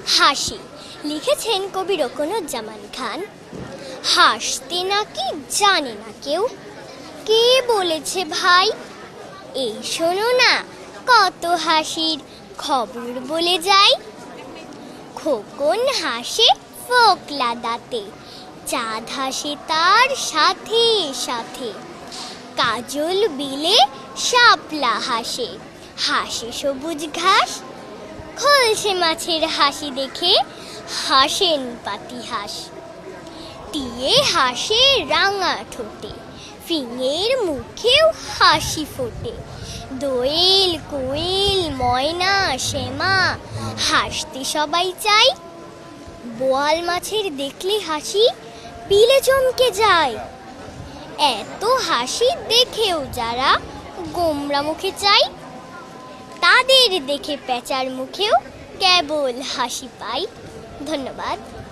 হাসি লিখেছেন কবি রোকনুজ্জামান খান। হাসতে নাকি জানে না কেউ, কে বলেছে ভাই? এই শোনো না, কত হাসির খবর বলে যাই। খোকন হাসে ফোকলা দাঁতে, চাঁদ হাসে তার সাথে সাথে। কাজল বিলে শাপলা হাসে, হাসে সবুজ ঘাস। খলসে মাছের হাসি দেখে হাসেন পাতিহাঁস। টিয়ে হাসে রাঙা ঠোঁটে, ফিঙের মুখেও হাসি ফোটে। দোয়েল কোয়েল ময়না শ্যামা হাসতে সবাই চাই। বোয়াল মাছের দেখলে হাসি পিলে চমকে যায়। এত হাসি দেখেও যারা গোমরা মুখে চাই, তাদের দেখে পেঁচার মুখেও কেবল হাসি পাই। ধন্যবাদ।